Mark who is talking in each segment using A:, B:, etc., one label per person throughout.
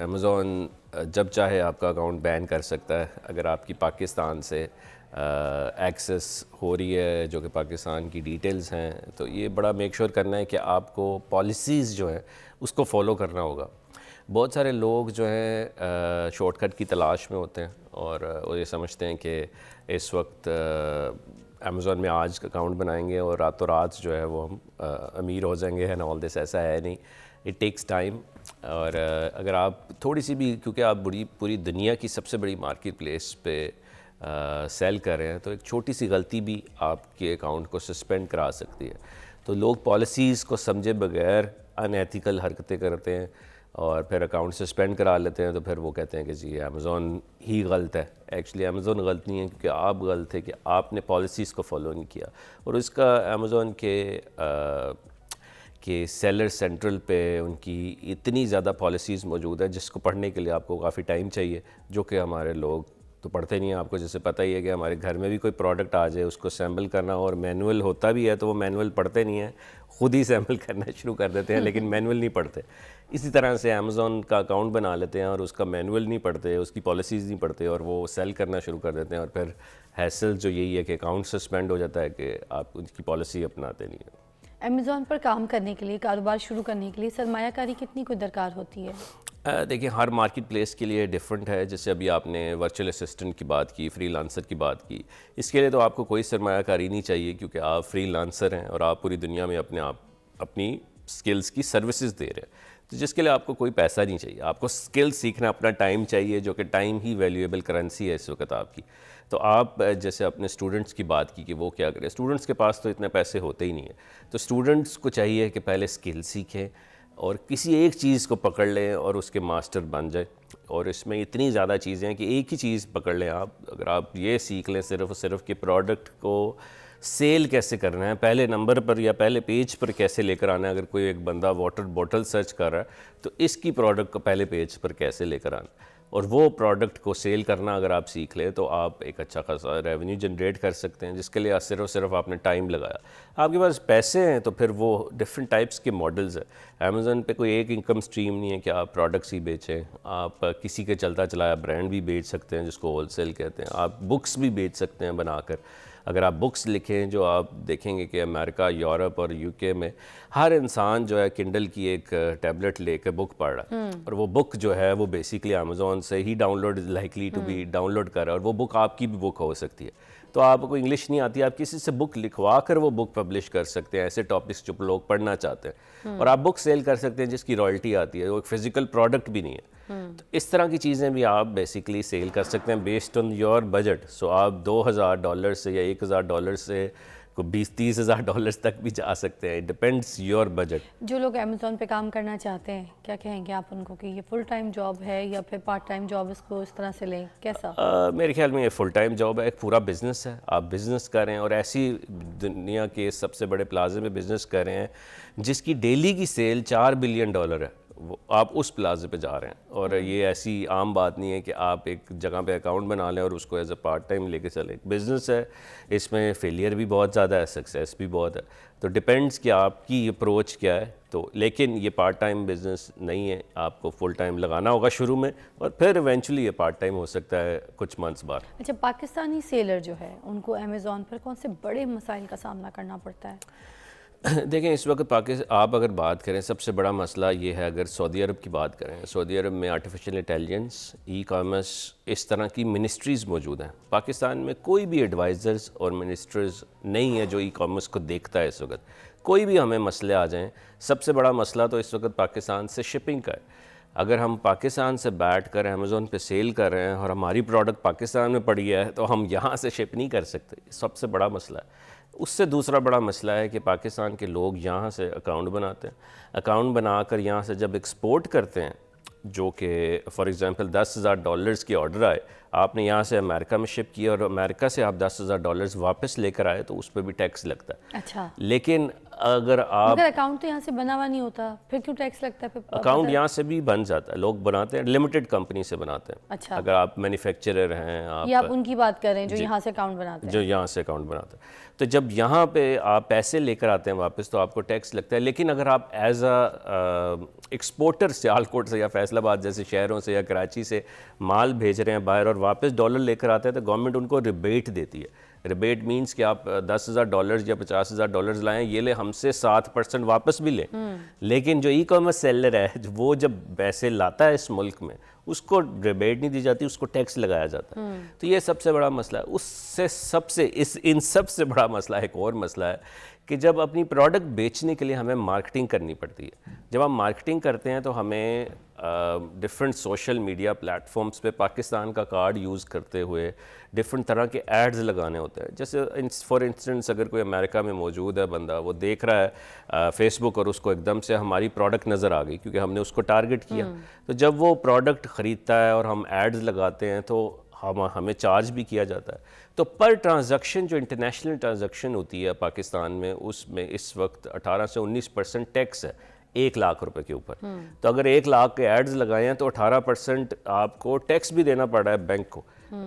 A: Amazon جب چاہے آپ کا اکاؤنٹ بین کر سکتا ہے اگر آپ کی پاکستان سے ایکسیس ہو رہی ہے جو کہ پاکستان کی ڈیٹیلز ہیں. تو یہ بڑا میک شور کرنا ہے کہ آپ کو پالیسیز جو ہیں اس کو فالو کرنا ہوگا. بہت سارے لوگ جو ہیں شارٹ کٹ کی تلاش میں ہوتے ہیں اور وہ یہ سمجھتے ہیں کہ اس وقت امیزون میں آج اکاؤنٹ بنائیں گے اور راتوں رات جو ہے وہ ہم امیر ہو جائیں گے. آل دس ایسا ہے نہیں. It takes time. اور اگر آپ تھوڑی سی بھی, کیونکہ آپ پوری دنیا کی سب سے بڑی مارکیٹ پلیس پہ سیل کر رہے ہیں, تو ایک چھوٹی سی غلطی بھی آپ کے اکاؤنٹ کو سسپینڈ کرا سکتی ہے. تو لوگ پالیسیز کو سمجھے بغیر ان ایتھیکل حرکتیں کرتے ہیں اور پھر اکاؤنٹ سسپینڈ کرا لیتے ہیں. تو پھر وہ کہتے ہیں کہ جی امیزون ہی غلط ہے. ایکچولی امیزون غلط نہیں ہے, کیونکہ آپ غلط ہے کہ آپ نے پالیسیز کو فالو نہیں کیا. اور اس کا امیزون کہ سیلر سینٹرل پہ ان کی اتنی زیادہ پالیسیز موجود ہیں جس کو پڑھنے کے لیے آپ کو کافی ٹائم چاہیے, جو کہ ہمارے لوگ تو پڑھتے نہیں ہیں. آپ کو جیسے پتہ ہی ہے کہ ہمارے گھر میں بھی کوئی پروڈکٹ آ جائے اس کو سیمبل کرنا, اور مینول ہوتا بھی ہے تو وہ مینول پڑھتے نہیں ہیں, خود ہی سیمبل کرنا شروع کر دیتے ہیں لیکن مینول نہیں پڑھتے. اسی طرح سے امیزون کا اکاؤنٹ بنا لیتے ہیں اور اس کا مینول نہیں پڑھتے, اس کی پالیسیز نہیں پڑھتے, اور وہ سیل کرنا شروع کر دیتے ہیں. اور پھر ہیسل جو یہی ہے کہ اکاؤنٹ سسپینڈ ہو جاتا ہے کہ آپ ان کی پالیسی اپناتے نہیں ہیں.
B: امیزون پر کام کرنے کے لیے, کاروبار شروع کرنے کے لیے سرمایہ کاری کتنی کوئی درکار ہوتی ہے؟
A: دیکھیں ہر مارکیٹ پلیس کے لیے ڈیفرنٹ ہے. جیسے ابھی آپ نے ورچوئل اسسٹنٹ کی بات کی, فری لانسر کی بات کی. اس کے لیے تو آپ کو کوئی سرمایہ کاری نہیں چاہیے, کیونکہ آپ فری لانسر ہیں اور آپ پوری دنیا میں اپنی سکلز کی سروسز دے رہے ہیں. تو جس کے لیے آپ کو کوئی پیسہ نہیں چاہیے. آپ کو سکل سیکھنا, اپنا ٹائم چاہیے, جو کہ ٹائم ہی ویلیویبل کرنسی ہے اس وقت آپ کی. تو آپ جیسے اپنے اسٹوڈنٹس کی بات کی کہ وہ کیا کریں, اسٹوڈنٹس کے پاس تو اتنے پیسے ہوتے ہی نہیں ہیں. تو اسٹوڈنٹس کو چاہیے کہ پہلے سکل سیکھیں اور کسی ایک چیز کو پکڑ لیں اور اس کے ماسٹر بن جائیں. اور اس میں اتنی زیادہ چیزیں ہیں کہ ایک ہی چیز پکڑ لیں آپ. اگر آپ یہ سیکھ لیں صرف کہ پروڈکٹ کو سیل کیسے کرنا ہے, پہلے نمبر پر یا پہلے پیج پر کیسے لے کر آنا ہے. اگر کوئی ایک بندہ واٹر بوٹل سرچ کر رہا ہے تو اس کی پروڈکٹ کو پہلے پیج پر کیسے لے کر آنا, اور وہ پروڈکٹ کو سیل کرنا اگر آپ سیکھ لیں تو آپ ایک اچھا خاصا ریونیو جنریٹ کر سکتے ہیں. جس کے لیے صرف آپ نے ٹائم لگایا. آپ کے پاس پیسے ہیں تو پھر وہ ڈفرینٹ ٹائپس کے ماڈلز ہیں. امیزون پہ کوئی ایک انکم سٹریم نہیں ہے کہ آپ پروڈکٹس ہی بیچیں. آپ کسی کے چلتا چلایا برانڈ بھی بیچ سکتے ہیں جس کو ہول سیل کہتے ہیں. آپ بکس بھی بیچ سکتے ہیں بنا کر. اگر آپ بکس لکھیں, جو آپ دیکھیں گے کہ امریکہ, یورپ اور یو کے میں ہر انسان جو ہے کنڈل کی ایک ٹیبلٹ لے کے بک پڑھ رہا ہے, اور وہ بک جو ہے وہ بیسیکلی امیزون سے ہی download likely to be download کر رہا ہے. اور وہ بک آپ کی بھی بک ہو سکتی ہے. تو آپ کو انگلش نہیں آتی, آپ کسی سے بک لکھوا کر وہ بک پبلش کر سکتے ہیں, ایسے ٹاپکس جو لوگ پڑھنا چاہتے ہیں. اور آپ بک سیل کر سکتے ہیں جس کی رائلٹی آتی ہے, وہ ایک فزیکل پروڈکٹ بھی نہیں ہے. تو اس طرح کی چیزیں بھی آپ بیسیکلی سیل کر سکتے ہیں بیسڈ آن یور بجٹ. سو آپ $2,000 سے یا $1,000 سے کو $20,000-30,000 تک بھی جا سکتے ہیں. Depends your budget.
B: جو لوگ امیزون پہ کام کرنا چاہتے ہیں, کیا کہیں گے آپ ان کو کہ یہ فل ٹائم جاب ہے یا پھر پارٹ ٹائم جاب اس کو اس طرح سے لیں, کیسا؟
A: میرے خیال میں یہ فل ٹائم جاب ہے, ایک پورا بزنس ہے. آپ بزنس کر رہے ہیں اور ایسی دنیا کے سب سے بڑے پلازے میں بزنس کر رہے ہیں جس کی ڈیلی کی سیل $4 بلین ہے. وہ آپ اس پلازے پہ جا رہے ہیں. اور یہ ایسی عام بات نہیں ہے کہ آپ ایک جگہ پہ اکاؤنٹ بنا لیں اور اس کو ایز اے پارٹ ٹائم لے کے چلیں. بزنس ہے, اس میں فیلئر بھی بہت زیادہ ہے, سکسیس بھی بہت ہے. تو ڈپینڈس کہ آپ کی اپروچ کیا ہے. تو لیکن یہ پارٹ ٹائم بزنس نہیں ہے, آپ کو فل ٹائم لگانا ہوگا شروع میں, اور پھر ایونچولی یہ پارٹ ٹائم ہو سکتا ہے کچھ منتھس بعد.
B: اچھا, پاکستانی سیلر جو ہے ان کو امیزون پر کون سے بڑے مسائل کا سامنا کرنا پڑتا ہے؟
A: دیکھیں اس وقت آپ اگر بات کریں, سب سے بڑا مسئلہ یہ ہے, اگر سعودی عرب کی بات کریں, سعودی عرب میں آرٹیفیشل انٹیلیجنس, ای کامرس, اس طرح کی منسٹریز موجود ہیں. پاکستان میں کوئی بھی ایڈوائزرز اور منسٹرز نہیں ہے جو ای کامرس کو دیکھتا ہے اس وقت. کوئی بھی ہمیں مسئلے آ جائیں, سب سے بڑا مسئلہ تو اس وقت پاکستان سے شپنگ کا ہے. اگر ہم پاکستان سے بیٹھ کر امیزون پہ سیل کر رہے ہیں اور ہماری پروڈکٹ پاکستان میں پڑی ہے تو ہم یہاں سے شپ نہیں کر سکتے. سب سے بڑا مسئلہ ہے. اس سے دوسرا بڑا مسئلہ ہے کہ پاکستان کے لوگ یہاں سے اکاؤنٹ بناتے ہیں. اکاؤنٹ بنا کر یہاں سے جب ایکسپورٹ کرتے ہیں, جو کہ فار ایگزامپل $10,000 کی آرڈر آئے آپ نے یہاں سے امریکہ میں شپ کیا اور امریکہ سے آپ $10,000 واپس لے کر آئے تو اس پہ بھی ٹیکس لگتا ہے.
B: اچھا
A: لیکن اگر آپ
B: مگر اکاؤنٹ تو یہاں سے بنا ہوا نہیں ہوتا, پھر کیوں ٹیکس لگتا ہے؟ پھر
A: اکاؤنٹ یہاں سے بھی بن جاتا ہے, لوگ بناتے ہیں, لمیٹڈ کمپنی سے بناتے ہیں.
B: اچھا
A: اگر آپ مینوفیکچرر ہیں,
B: یہ آپ ان کی بات کر رہے ہیں جو
A: جی.
B: یہاں سے اکاؤنٹ بناتے ہیں.
A: جو یہاں سے اکاؤنٹ بناتے ہیں, تو جب یہاں پہ آپ پیسے لے کر آتے ہیں واپس تو آپ کو ٹیکس لگتا ہے. لیکن اگر آپ ایز ایکسپورٹر سیالکوٹ سے یا فیصل آباد جیسے شہروں سے یا کراچی سے مال بھیج رہے ہیں باہر اور واپس ڈالر لے کر آتے ہیں تو گورنمنٹ ان کو ریبیٹ دیتی ہے. ریبیٹ مینس کہ آپ $10,000 یا $50,000 لائیں, یہ لے ہم سے 7% واپس بھی لیں. لیکن جو ای کامرس سیلر ہے وہ جب پیسے لاتا ہے اس ملک میں اس کو ریبیٹ نہیں دی جاتی, اس کو ٹیکس لگایا جاتا ہے. تو یہ سب سے بڑا مسئلہ ہے. اس سے ان سب سے بڑا مسئلہ ایک اور مسئلہ ہے کہ جب اپنی پروڈکٹ بیچنے کے لیے ہمیں مارکیٹنگ کرنی پڑتی ہے. جب ہم مارکیٹنگ کرتے ہیں تو ہمیں different social media platforms پہ پاکستان کا کارڈ یوز کرتے ہوئے ڈفرینٹ طرح کے ایڈز لگانے ہوتے ہیں. جیسے فار انسٹنس اگر کوئی امریکہ میں موجود ہے بندہ, وہ دیکھ رہا ہے فیس بک اور اس کو ایک دم سے ہماری پروڈکٹ نظر آ گئی کیونکہ ہم نے اس کو ٹارگٹ کیا, تو جب وہ پروڈکٹ خریدتا ہے اور ہم ایڈز لگاتے ہیں تو ہمیں چارج بھی کیا جاتا ہے. تو پر ٹرانزیکشن جو انٹرنیشنل ٹرانزیکشن ہوتی ہے پاکستان میں, اس میں اس وقت 18 سے 19% ٹیکس ہے 1 لاکھ روپے کے اوپر. تو اگر 1 لاکھ کے ایڈز لگائے ہیں تو 18% آپ کو ٹیکس بھی دینا پڑ رہا ہے بینک کو.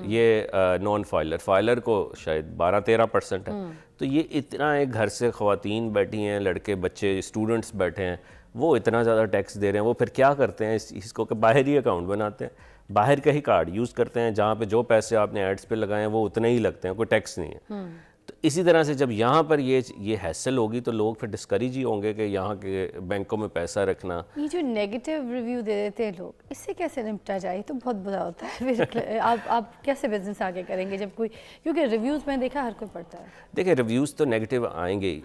A: یہ نان فائلر کو شاید 12-13% ہے. تو یہ اتنا ایک گھر سے خواتین بیٹھی ہیں, لڑکے بچے اسٹوڈنٹس بیٹھے ہیں, وہ اتنا زیادہ ٹیکس دے رہے ہیں. وہ پھر کیا کرتے ہیں, اس کو کہ باہر ہی اکاؤنٹ بناتے ہیں, باہر کا ہی کارڈ یوز کرتے ہیں, جہاں پہ جو پیسے آپ نے ایڈز پہ لگائے ہیں وہ اتنے ہی لگتے ہیں, کوئی ٹیکس نہیں ہے. تو اسی طرح سے جب یہاں پر یہ ہیسل ہوگی تو لوگ پھر ڈسکریج ہی ہوں گے کہ یہاں کے بینکوں میں پیسہ رکھنا.
B: یہ جو نیگیٹو ریویو دے دیتے ہیں لوگ, اس سے کیسے نمٹا جائے؟ تو بہت برا ہوتا ہے. پھر آپ کیسے بزنس آگے کریں گے جب کوئی, کیونکہ ریویوز میں دیکھا ہر کوئی پڑھتا ہے.
A: دیکھیں ریویوز تو نیگیٹو آئیں گے ہی.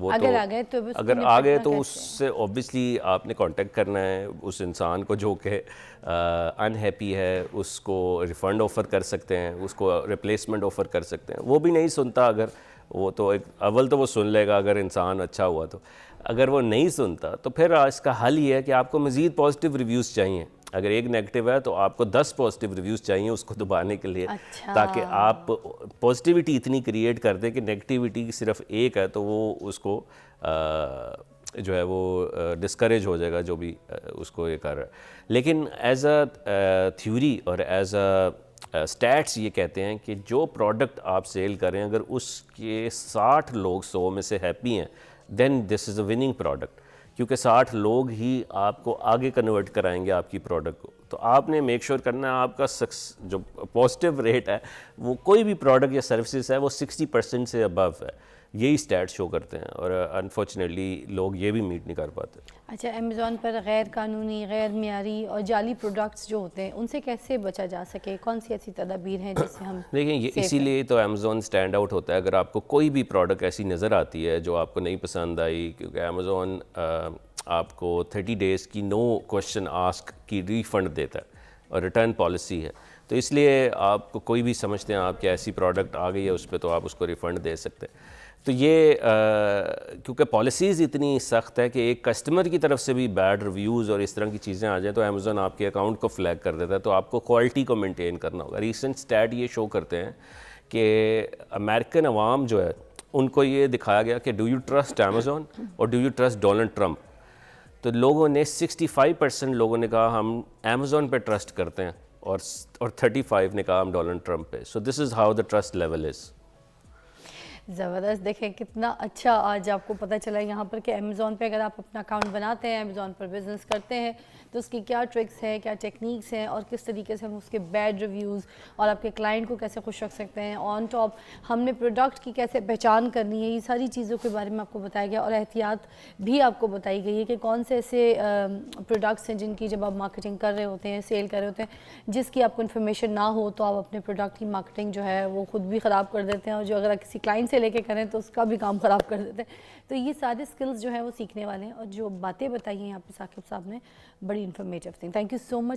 A: وہ
B: اگر آ گئے تو
A: اگر آ گئے تو اس سے اوبیسلی آپ نے کانٹیکٹ کرنا ہے اس انسان کو جو کہ ان ہیپی ہے, اس کو ریفنڈ آفر کر سکتے ہیں, اس کو ریپلیسمنٹ آفر کر سکتے ہیں. وہ بھی نہیں سنتا, اگر وہ تو اول تو وہ سن لے گا اگر انسان اچھا ہوا تو. اگر وہ نہیں سنتا تو پھر اس کا حل یہ ہے کہ آپ کو مزید پازیٹیو ریویوز چاہیے. اگر ایک نیگیٹو ہے تو آپ کو 10 پازیٹیو ریویوز چاہیے اس کو دبانے کے لیے, تاکہ آپ پازیٹیوٹی اتنی کریٹ کر دیں کہ نیگیٹیوٹی صرف ایک ہے تو وہ اس کو جو ہے وہ ڈسکریج ہو جائے گا جو بھی اس کو یہ کر رہا ہے. لیکن ایز اے تھیوری اور ایز اے سٹیٹس یہ کہتے ہیں کہ جو پروڈکٹ آپ سیل کریں اگر اس کے 60 لوگ 100 میں سے ہیپی ہیں دین دس از اے وننگ پروڈکٹ, کیونکہ 60 لوگ ہی آپ کو آگے کنورٹ کرائیں گے آپ کی پروڈکٹ کو. تو آپ نے میک شیور کرنا ہے آپ کا جو پازیٹیو ریٹ ہے وہ کوئی بھی پروڈکٹ یا سروسز ہے وہ 60% سے ابو ہے. یہی سٹیٹ شو کرتے ہیں اور انفارچونیٹلی لوگ یہ بھی میٹ نہیں کر پاتے.
B: اچھا, امیزون پر غیر قانونی, غیر معیاری اور جعلی پروڈکٹس جو ہوتے ہیں ان سے کیسے بچا جا سکے؟ کون سی ایسی تدابیر ہیں جس سے ہم
A: دیکھیں یہ اسی لیے تو امیزون سٹینڈ آؤٹ ہوتا ہے. اگر آپ کو کوئی بھی پروڈکٹ ایسی نظر آتی ہے جو آپ کو نہیں پسند آئی, کیونکہ امیزون آپ کو 30 days کی نو کوشچن آسک کی ریفنڈ دیتا ہے اور ریٹرن پالیسی ہے. تو اس لیے آپ کو کوئی بھی سمجھتے ہیں آپ کہ ایسی پروڈکٹ آ گئی ہے اس پہ تو آپ اس کو ریفنڈ دے سکتے ہیں. تو یہ کیونکہ پالیسیز اتنی سخت ہے کہ ایک کسٹمر کی طرف سے بھی بیڈ ریویوز اور اس طرح کی چیزیں آ جائیں تو امیزون آپ کے اکاؤنٹ کو فلیگ کر دیتا ہے. تو آپ کو کوالٹی کو مینٹین کرنا ہوگا. ریسنٹ سٹیٹ یہ شو کرتے ہیں کہ امریکن عوام جو ہے ان کو یہ دکھایا گیا کہ ڈو یو ٹرسٹ امیزون اور do you trust Donald Trump. تو لوگوں نے 65% لوگوں نے کہا ہم امیزون پہ ٹرسٹ کرتے ہیں اور 35 نے کہا ہم ڈونلڈ ٹرمپ پہ. So this is how the trust level is.
B: زبردست. دیکھیں کتنا اچھا آج آپ کو پتہ چلا یہاں پر کہ امیزون پہ اگر آپ اپنا اکاؤنٹ بناتے ہیں, امیزون پر بزنس کرتے ہیں تو اس کی کیا ٹرکس ہیں, کیا ٹیکنیکس ہیں اور کس طریقے سے ہم اس کے بیڈ ریویوز اور آپ کے کلائنٹ کو کیسے خوش رکھ سکتے ہیں. آن ٹاپ ہم نے پروڈکٹ کی کیسے پہچان کرنی ہے, یہ ساری چیزوں کے بارے میں آپ کو بتایا گیا اور احتیاط بھی آپ کو بتائی گئی ہے کہ کون سے ایسے پروڈکٹس ہیں جن کی جب آپ مارکیٹنگ کر رہے ہوتے ہیں, سیل کر رہے ہوتے ہیں, جس کی آپ کو انفارمیشن نہ ہو تو آپ اپنے پروڈکٹ کی مارکیٹنگ جو ہے وہ خود بھی خراب کر دیتے ہیں اور جو اگر کسی کلائنٹ سے لے کے کریں تو اس کا بھی کام خراب کر دیتے ہیں. تو یہ سارے سکلز جو ہیں وہ سیکھنے والے ہیں اور جو باتیں بتائی ہیں یہاں پہ ثاقب صاحب نے بڑی انفارمیٹیو تھیں. Thank you so much.